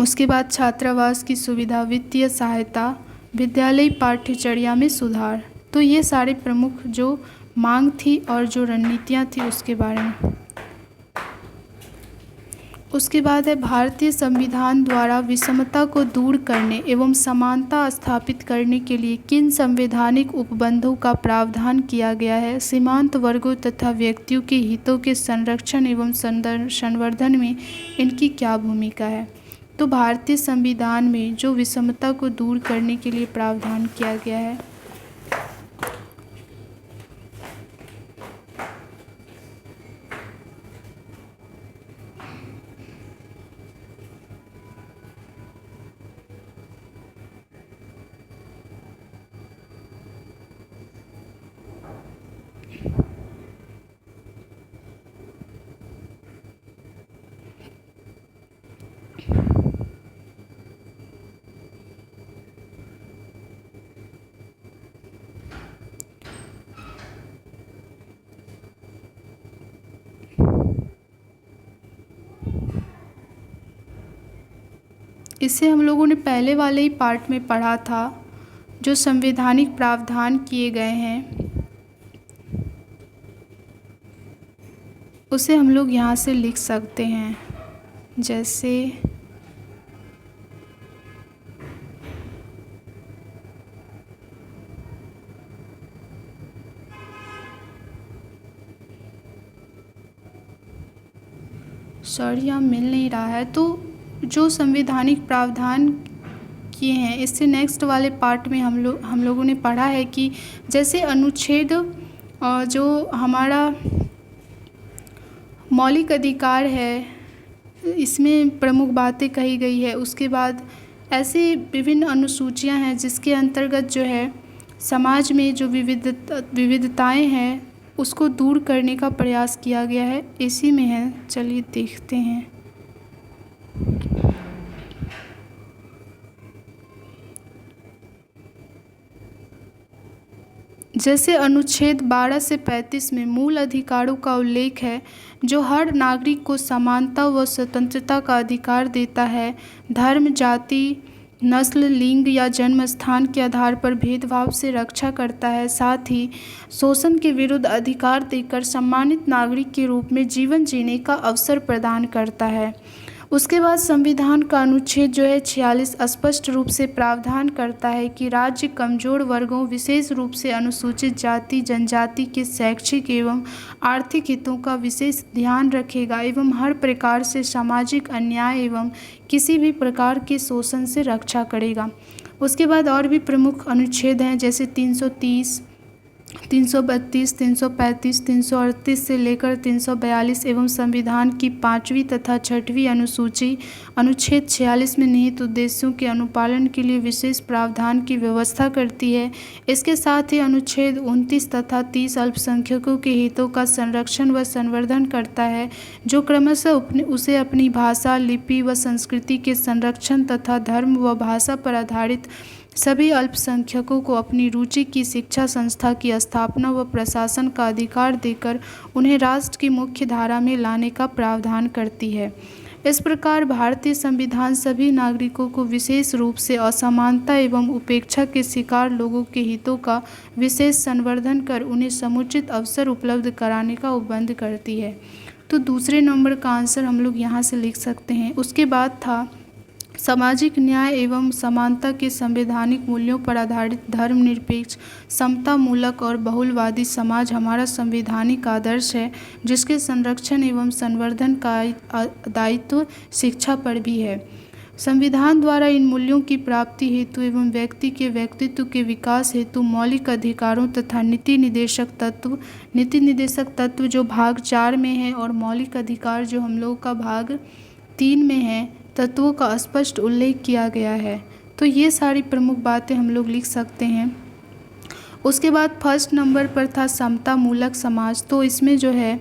उसके बाद छात्रावास की सुविधा, वित्तीय सहायता, विद्यालयी पाठ्यचर्या में सुधार। तो ये सारे प्रमुख जो मांग थी और जो रणनीतियाँ थी उसके बारे में। उसके बाद है भारतीय संविधान द्वारा विषमता को दूर करने एवं समानता स्थापित करने के लिए किन संवैधानिक उपबंधों का प्रावधान किया गया है। सीमांत वर्गों तथा व्यक्तियों के हितों के संरक्षण एवं संवर्धन में इनकी क्या भूमिका है। तो भारतीय संविधान में जो विषमता को दूर करने के लिए प्रावधान किया गया है, इसे हम लोगों ने पहले वाले ही पार्ट में पढ़ा था। जो संवैधानिक प्रावधान किए गए हैं उसे हम लोग यहाँ से लिख सकते हैं, जैसे सॉरी यहाँ मिल नहीं रहा है। तो जो संवैधानिक प्रावधान किए हैं इससे नेक्स्ट वाले पार्ट में हम लोगों ने पढ़ा है कि जैसे अनुच्छेद जो हमारा मौलिक अधिकार है इसमें प्रमुख बातें कही गई है। उसके बाद ऐसे विभिन्न अनुसूचियां हैं जिसके अंतर्गत जो है समाज में जो विविधताएं हैं उसको दूर करने का प्रयास किया गया है। इसी में है, चलिए देखते हैं। जैसे अनुच्छेद 12 से 35 में मूल अधिकारों का उल्लेख है जो हर नागरिक को समानता व स्वतंत्रता का अधिकार देता है। धर्म, जाति, नस्ल, लिंग या जन्म स्थान के आधार पर भेदभाव से रक्षा करता है। साथ ही शोषण के विरुद्ध अधिकार देकर सम्मानित नागरिक के रूप में जीवन जीने का अवसर प्रदान करता है। उसके बाद संविधान का अनुच्छेद जो है 46 स्पष्ट रूप से प्रावधान करता है कि राज्य कमजोर वर्गों विशेष रूप से अनुसूचित जाति जनजाति के शैक्षिक एवं आर्थिक हितों का विशेष ध्यान रखेगा एवं हर प्रकार से सामाजिक अन्याय एवं किसी भी प्रकार के शोषण से रक्षा करेगा। उसके बाद और भी प्रमुख अनुच्छेद हैं जैसे 330, 332, 335, 338 से लेकर 342 एवं संविधान की 5वीं तथा 6वीं अनुसूची अनुच्छेद 46 में निहित उद्देश्यों के अनुपालन के लिए विशेष प्रावधान की व्यवस्था करती है। इसके साथ ही अनुच्छेद 29 तथा 30 अल्पसंख्यकों के हितों का संरक्षण व संवर्धन करता है, जो क्रमशः उसे अपनी भाषा, लिपि व संस्कृति के संरक्षण तथा धर्म व भाषा पर आधारित सभी अल्पसंख्यकों को अपनी रुचि की शिक्षा संस्था की स्थापना व प्रशासन का अधिकार देकर उन्हें राष्ट्र की मुख्य धारा में लाने का प्रावधान करती है। इस प्रकार भारतीय संविधान सभी नागरिकों को विशेष रूप से असमानता एवं उपेक्षा के शिकार लोगों के हितों का विशेष संवर्धन कर उन्हें समुचित अवसर उपलब्ध कराने का उपबंध करती है। तो दूसरे नंबर का आंसर हम लोग यहाँ से लिख सकते हैं। उसके बाद था सामाजिक न्याय एवं समानता के संवैधानिक मूल्यों पर आधारित धर्मनिरपेक्ष, समतामूलक और बहुलवादी समाज हमारा संवैधानिक आदर्श है, जिसके संरक्षण एवं संवर्धन का दायित्व शिक्षा पर भी है। संविधान द्वारा इन मूल्यों की प्राप्ति हेतु एवं व्यक्ति के व्यक्तित्व के विकास हेतु मौलिक अधिकारों तथा नीति निदेशक तत्व जो भाग 4 में है और मौलिक अधिकार जो हम लोगों का भाग 3 में है, तत्वों का स्पष्ट उल्लेख किया गया है। तो ये सारी प्रमुख बातें हम लोग लिख सकते हैं। उसके बाद फर्स्ट नंबर पर था समतामूलक समाज। तो इसमें जो है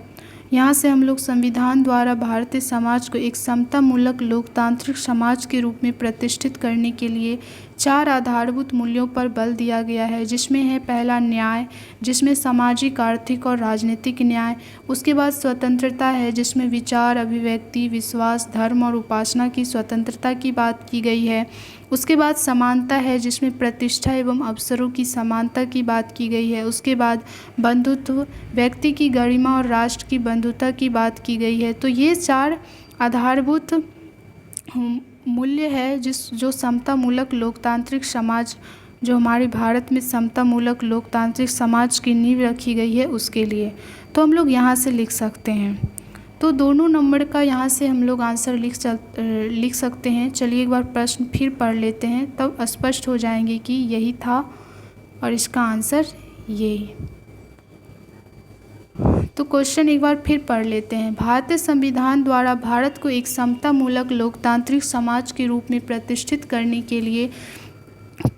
यहाँ से हम लोग संविधान द्वारा भारतीय समाज को एक समतामूलक लोकतांत्रिक समाज के रूप में प्रतिष्ठित करने के लिए 4 आधारभूत मूल्यों पर बल दिया गया है, जिसमें है पहला न्याय, जिसमें सामाजिक, आर्थिक और राजनीतिक न्याय। उसके बाद स्वतंत्रता है, जिसमें विचार, अभिव्यक्ति, विश्वास, धर्म और उपासना की स्वतंत्रता की बात की गई है। उसके बाद समानता है, जिसमें प्रतिष्ठा एवं अवसरों की समानता की बात की गई है। उसके बाद बंधुत्व, व्यक्ति की गरिमा और राष्ट्र की बंधुता की बात की गई है। तो ये 4 आधारभूत मूल्य है जो समतामूलक लोकतांत्रिक समाज, जो हमारे भारत में समतामूलक लोकतांत्रिक समाज की नींव रखी गई है उसके लिए। तो हम लोग यहाँ से लिख सकते हैं। तो दोनों नंबर का यहाँ से हम लोग आंसर लिख सकते हैं। चलिए एक बार प्रश्न फिर पढ़ लेते हैं, तब स्पष्ट हो जाएंगे कि यही था और इसका आंसर यही। तो क्वेश्चन एक बार फिर पढ़ लेते हैं। भारतीय संविधान द्वारा भारत को एक समतामूलक लोकतांत्रिक समाज के रूप में प्रतिष्ठित करने के लिए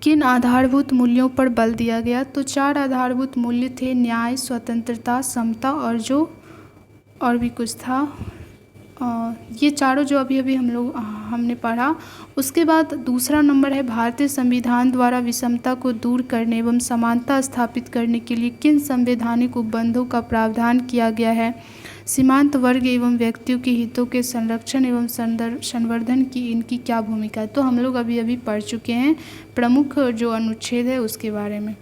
किन आधारभूत मूल्यों पर बल दिया गया? तो 4 आधारभूत मूल्य थे, न्याय, स्वतंत्रता, समता और भी कुछ था। ये चारों जो अभी हमने पढ़ा। उसके बाद दूसरा नंबर है, भारतीय संविधान द्वारा विषमता को दूर करने एवं समानता स्थापित करने के लिए किन संवैधानिक उपबंधों का प्रावधान किया गया है? सीमांत वर्ग एवं व्यक्तियों के हितों के संरक्षण एवं संवर्धन की इनकी क्या भूमिका है? तो हम लोग अभी पढ़ चुके हैं प्रमुख जो अनुच्छेद है उसके बारे में।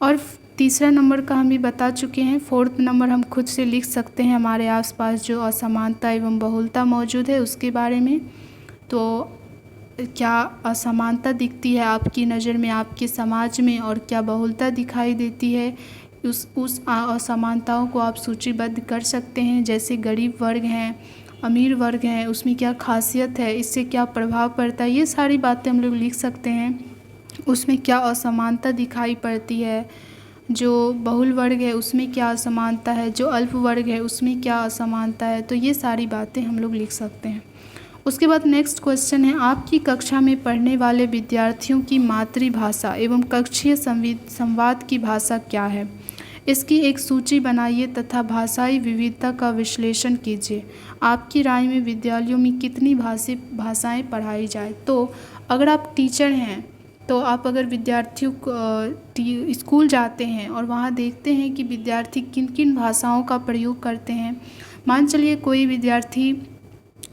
और तीसरा नंबर का हम भी बता चुके हैं। 4th नंबर हम खुद से लिख सकते हैं, हमारे आसपास जो असमानता एवं बहुलता मौजूद है उसके बारे में। तो क्या असमानता दिखती है आपकी नज़र में, आपके समाज में, और क्या बहुलता दिखाई देती है? उस असमानताओं को आप सूचीबद्ध कर सकते हैं, जैसे गरीब वर्ग हैं, अमीर वर्ग हैं, उसमें क्या खासियत है, इससे क्या प्रभाव पड़ता है, ये सारी बातें हम लोग लिख सकते हैं। उसमें क्या असमानता दिखाई पड़ती है, जो बहुल वर्ग है उसमें क्या असमानता है, जो अल्प वर्ग है उसमें क्या असमानता है, तो ये सारी बातें हम लोग लिख सकते हैं। उसके बाद नेक्स्ट क्वेश्चन है, आपकी कक्षा में पढ़ने वाले विद्यार्थियों की मातृभाषा एवं कक्षीय संवाद की भाषा क्या है? इसकी एक सूची बनाइए तथा भाषाई विविधता का विश्लेषण कीजिए। आपकी राय में विद्यालयों में कितनी भाषाएं पढ़ाई जाए? तो अगर आप टीचर हैं तो आप अगर विद्यार्थियों को स्कूल जाते हैं और वहाँ देखते हैं कि विद्यार्थी किन किन भाषाओं का प्रयोग करते हैं। मान चलिए कोई विद्यार्थी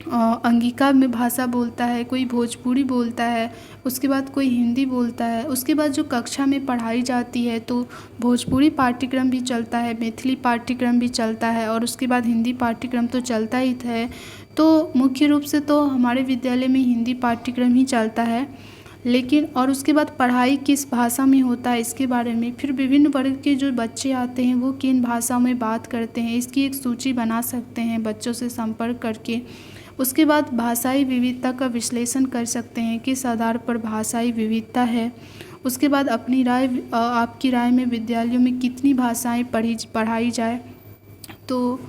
अंगिका में भाषा बोलता है, कोई भोजपुरी बोलता है, उसके बाद कोई हिंदी बोलता है। उसके बाद जो कक्षा में पढ़ाई जाती है तो भोजपुरी पाठ्यक्रम भी चलता है, मैथिली पाठ्यक्रम भी चलता है और उसके बाद हिंदी पाठ्यक्रम तो चलता ही है। तो मुख्य रूप से तो हमारे विद्यालय में हिंदी पाठ्यक्रम ही चलता है, लेकिन और उसके बाद पढ़ाई किस भाषा में होता है इसके बारे में, फिर विभिन्न वर्ग के जो बच्चे आते हैं वो किन भाषा में बात करते हैं, इसकी एक सूची बना सकते हैं बच्चों से संपर्क करके। उसके बाद भाषाई विविधता का विश्लेषण कर सकते हैं, किस आधार पर भाषाई विविधता है। उसके बाद आपकी राय में विद्यालयों में कितनी भाषाएं पढ़ाई जाए। तो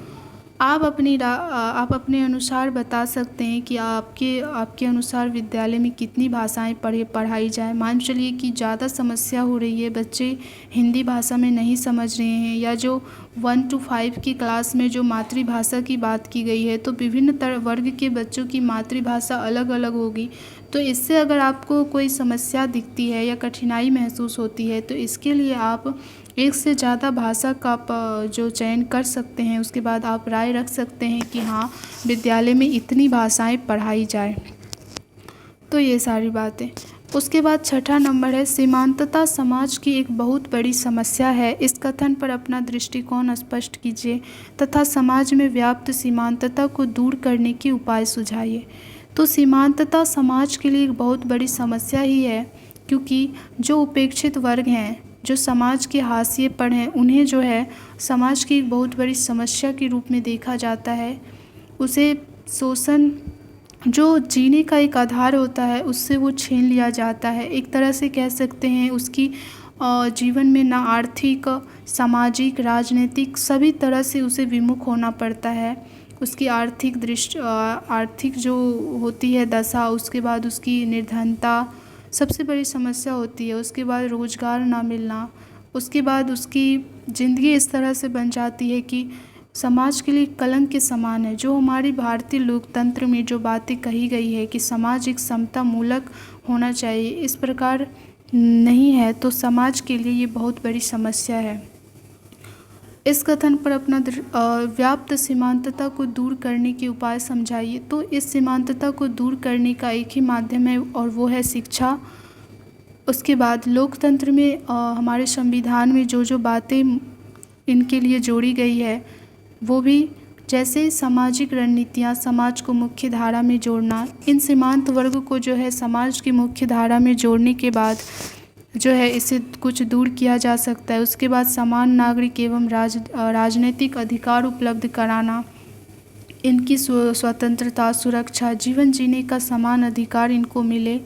आप अपने अनुसार बता सकते हैं कि आपके अनुसार विद्यालय में कितनी भाषाएं पढ़ाई जाए। मान चलिए कि ज़्यादा समस्या हो रही है, बच्चे हिंदी भाषा में नहीं समझ रहे हैं, या जो 1 to 5 की क्लास में जो मातृभाषा की बात की गई है तो विभिन्न वर्ग के बच्चों की मातृभाषा अलग अलग होगी। तो इससे अगर आपको कोई समस्या दिखती है या कठिनाई महसूस होती है तो इसके लिए आप एक से ज़्यादा भाषा का जो चयन कर सकते हैं। उसके बाद आप राय रख सकते हैं कि हाँ विद्यालय में इतनी भाषाएं पढ़ाई जाए। तो ये सारी बातें। उसके बाद 6ठा नंबर है, सीमांतता समाज की एक बहुत बड़ी समस्या है। इस कथन पर अपना दृष्टिकोण स्पष्ट कीजिए तथा समाज में व्याप्त सीमांतता को दूर करने के उपाय सुझाइए। तो सीमांतता समाज के लिए एक बहुत बड़ी समस्या ही है, क्योंकि जो उपेक्षित वर्ग हैं, जो समाज के हाशिए पर हैं, उन्हें जो है समाज की एक बहुत बड़ी समस्या के रूप में देखा जाता है। उसे शोषण जो जीने का एक आधार होता है उससे वो छीन लिया जाता है। एक तरह से कह सकते हैं उसकी जीवन में ना आर्थिक, सामाजिक, राजनीतिक सभी तरह से उसे विमुख होना पड़ता है। उसकी आर्थिक जो होती है दशा, उसके बाद उसकी निर्धनता सबसे बड़ी समस्या होती है। उसके बाद रोज़गार ना मिलना, उसके बाद उसकी ज़िंदगी इस तरह से बन जाती है कि समाज के लिए कलंक के समान है। जो हमारी भारतीय लोकतंत्र में जो बातें कही गई है कि समाज एक समता मूलक होना चाहिए, इस प्रकार नहीं है तो समाज के लिए ये बहुत बड़ी समस्या है। इस कथन पर अपना व्याप्त सीमांतता को दूर करने के उपाय समझाइए। तो इस सीमांतता को दूर करने का एक ही माध्यम है और वो है शिक्षा। उसके बाद लोकतंत्र में हमारे संविधान में जो जो बातें इनके लिए जोड़ी गई है वो भी, जैसे सामाजिक रणनीतियाँ, समाज को मुख्य धारा में जोड़ना। इन सीमांत वर्ग को जो है समाज की मुख्य धारा में जोड़ने के बाद जो है इसे कुछ दूर किया जा सकता है। उसके बाद समान नागरिक एवं राजनीतिक अधिकार उपलब्ध कराना, इनकी स्वतंत्रता, सुरक्षा, जीवन जीने का समान अधिकार इनको मिले,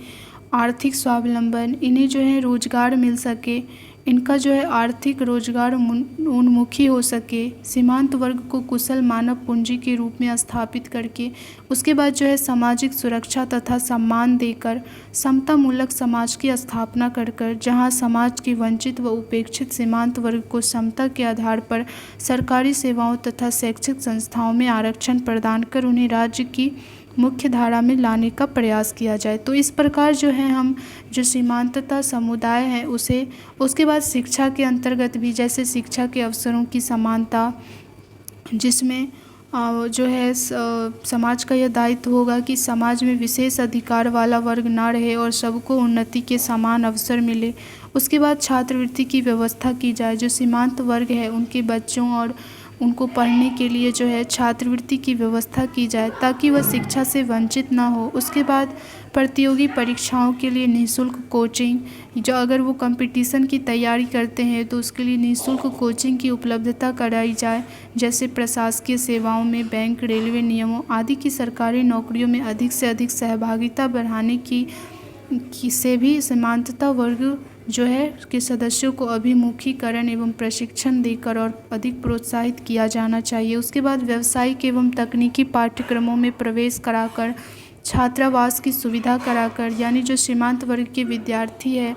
आर्थिक स्वावलंबन, इन्हें जो है रोजगार मिल सके, इनका जो है आर्थिक रोजगार उन्मुखी हो सके, सीमांत वर्ग को कुशल मानव पूंजी के रूप में स्थापित करके। उसके बाद जो है सामाजिक सुरक्षा तथा सम्मान देकर समतामूलक समाज की स्थापना कर जहां समाज के वंचित व उपेक्षित सीमांत वर्ग को समता के आधार पर सरकारी सेवाओं तथा शैक्षिक संस्थाओं में आरक्षण प्रदान कर उन्हें राज्य की मुख्य धारा में लाने का प्रयास किया जाए। तो इस प्रकार जो है हम जो सीमांतता समुदाय है उसे, उसके बाद शिक्षा के अंतर्गत भी जैसे शिक्षा के अवसरों की समानता, जिसमें जो है समाज का यह दायित्व होगा कि समाज में विशेष अधिकार वाला वर्ग ना रहे और सबको उन्नति के समान अवसर मिले। उसके बाद छात्रवृत्ति की व्यवस्था की जाए, जो सीमांत वर्ग है उनके बच्चों और उनको पढ़ने के लिए जो है छात्रवृत्ति की व्यवस्था की जाए ताकि वह शिक्षा से वंचित ना हो। उसके बाद प्रतियोगी परीक्षाओं के लिए निःशुल्क कोचिंग, जो अगर वो कंपटीशन की तैयारी करते हैं तो उसके लिए निःशुल्क कोचिंग की उपलब्धता कराई जाए। जैसे प्रशासकीय सेवाओं में, बैंक, रेलवे नियमों आदि की सरकारी नौकरियों में अधिक से अधिक सहभागिता बढ़ाने की से भी सीमांतता वर्ग जो है के सदस्यों को अभिमुखीकरण एवं प्रशिक्षण देकर और अधिक प्रोत्साहित किया जाना चाहिए। उसके बाद व्यावसायिक एवं तकनीकी पाठ्यक्रमों में प्रवेश कराकर, छात्रावास की सुविधा कराकर, यानी जो सीमांत वर्ग के विद्यार्थी है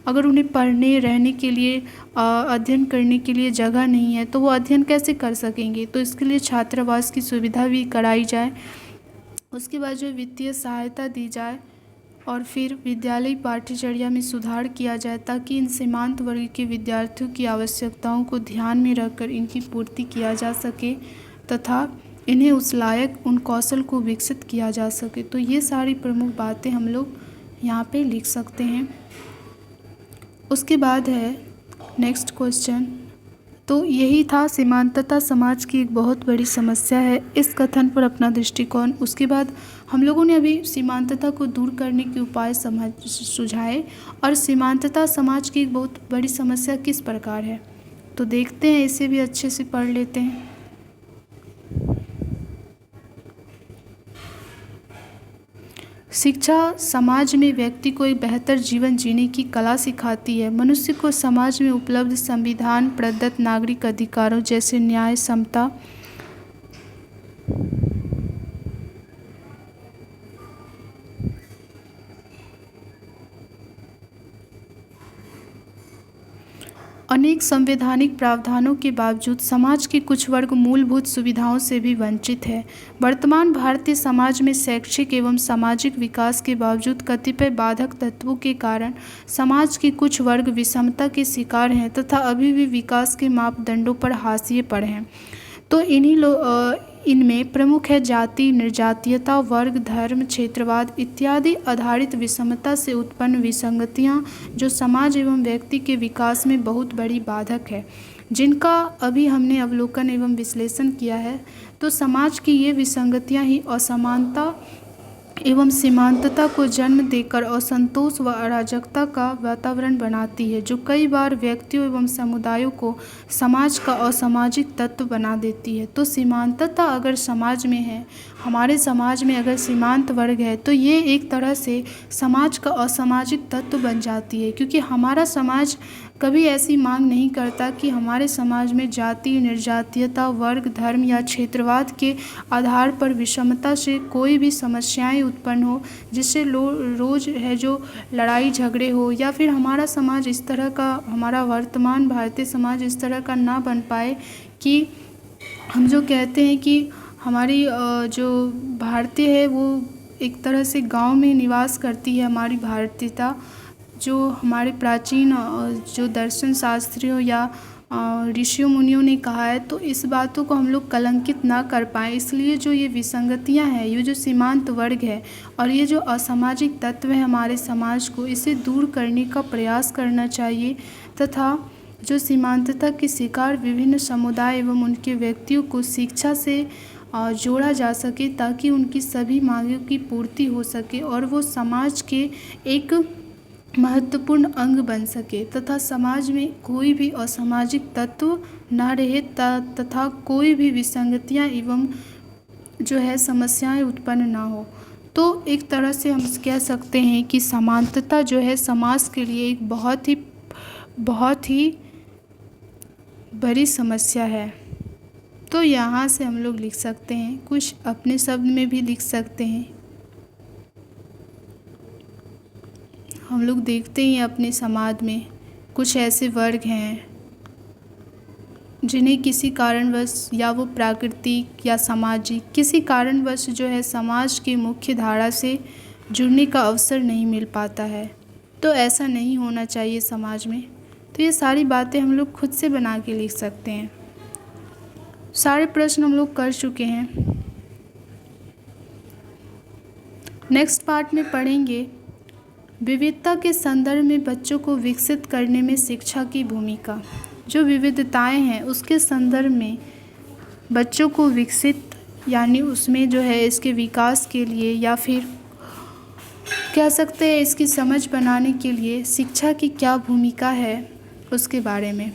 अगर उन्हें पढ़ने रहने के लिए अध्ययन करने के लिए जगह नहीं है तो वो अध्ययन कैसे कर सकेंगे, तो इसके लिए छात्रावास की सुविधा भी कराई जाए। उसके बाद जो वित्तीय सहायता दी जाए और फिर विद्यालय पाठ्यचर्या में सुधार किया जाए ताकि इन सीमांत वर्ग के विद्यार्थियों की आवश्यकताओं को ध्यान में रखकर इनकी पूर्ति किया जा सके तथा इन्हें उस लायक उन कौशल को विकसित किया जा सके। तो ये सारी प्रमुख बातें हम लोग यहाँ पे लिख सकते हैं। उसके बाद है नेक्स्ट क्वेश्चन। तो यही था, सीमांतता समाज की एक बहुत बड़ी समस्या है, इस कथन पर अपना दृष्टिकोण। उसके बाद हम लोगों ने अभी सीमांतता को दूर करने के उपाय सुझाए और सीमांतता समाज की एक बहुत बड़ी समस्या किस प्रकार है, तो देखते हैं, इसे भी अच्छे से पढ़ लेते हैं। शिक्षा समाज में व्यक्ति को एक बेहतर जीवन जीने की कला सिखाती है। मनुष्य को समाज में उपलब्ध संविधान प्रदत्त नागरिक अधिकारों जैसे न्याय, समता, अनेक संवैधानिक प्रावधानों के बावजूद समाज के कुछ वर्ग मूलभूत सुविधाओं से भी वंचित है। वर्तमान भारतीय समाज में शैक्षिक एवं सामाजिक विकास के बावजूद कतिपय बाधक तत्वों के कारण समाज के कुछ वर्ग विषमता के शिकार हैं तथा अभी भी विकास के मापदंडों पर हाशिए पर हैं। तो इनमें प्रमुख है जाति, निर्जातीयता, वर्ग, धर्म, क्षेत्रवाद इत्यादि आधारित विषमता से उत्पन्न विसंगतियां जो समाज एवं व्यक्ति के विकास में बहुत बड़ी बाधक है, जिनका अभी हमने अवलोकन एवं विश्लेषण किया है। तो समाज की ये विसंगतियां ही असमानता एवं सीमांतता को जन्म देकर असंतोष व अराजकता का वातावरण बनाती है, जो कई बार व्यक्तियों एवं समुदायों को समाज का असामाजिक तत्व बना देती है। तो सीमांतता अगर समाज में है, हमारे समाज में अगर सीमांत वर्ग है, तो ये एक तरह से समाज का असामाजिक तत्व बन जाती है, क्योंकि हमारा समाज कभी ऐसी मांग नहीं करता कि हमारे समाज में जाति, निर्जातीयता, वर्ग, धर्म या क्षेत्रवाद के आधार पर विषमता से कोई भी समस्याएं उत्पन्न हो, जिससे रोज है जो लड़ाई झगड़े हो, या फिर हमारा समाज इस तरह का, हमारा वर्तमान भारतीय समाज इस तरह का ना बन पाए कि हम जो कहते हैं कि हमारी जो भारतीय है वो एक तरह से गांव में निवास करती है। हमारी भारतीयता जो हमारे प्राचीन जो दर्शन शास्त्रियों या ऋषियों मुनियों ने कहा है, तो इस बातों को हम लोग कलंकित ना कर पाएँ। इसलिए जो ये विसंगतियां हैं, ये जो सीमांत वर्ग है और ये जो असामाजिक तत्व है हमारे समाज को, इसे दूर करने का प्रयास करना चाहिए तथा जो सीमांतता के शिकार विभिन्न समुदाय एवं उनके व्यक्तियों को शिक्षा से जोड़ा जा सके, ताकि उनकी सभी मांगों की पूर्ति हो सके और वो समाज के एक महत्वपूर्ण अंग बन सके तथा समाज में कोई भी असामाजिक तत्व न रहे तथा कोई भी विसंगतियां एवं जो है समस्याएं उत्पन्न ना हो। तो एक तरह से हम कह सकते हैं कि समानता जो है समाज के लिए एक बहुत ही बड़ी समस्या है। तो यहाँ से हम लोग लिख सकते हैं, कुछ अपने शब्द में भी लिख सकते हैं। हम लोग देखते हैं अपने समाज में कुछ ऐसे वर्ग हैं जिन्हें किसी कारणवश, या वो प्राकृतिक या सामाजिक किसी कारणवश जो है समाज की मुख्य धारा से जुड़ने का अवसर नहीं मिल पाता है। तो ऐसा नहीं होना चाहिए समाज में। तो ये सारी बातें हम लोग खुद से बना के लिख सकते हैं। सारे प्रश्न हम लोग कर चुके हैं। नेक्स्ट पार्ट में पढ़ेंगे विविधता के संदर्भ में बच्चों को विकसित करने में शिक्षा की भूमिका। जो विविधताएं हैं उसके संदर्भ में बच्चों को विकसित, यानी उसमें जो है इसके विकास के लिए, या फिर कह सकते हैं इसकी समझ बनाने के लिए शिक्षा की क्या भूमिका है, उसके बारे में।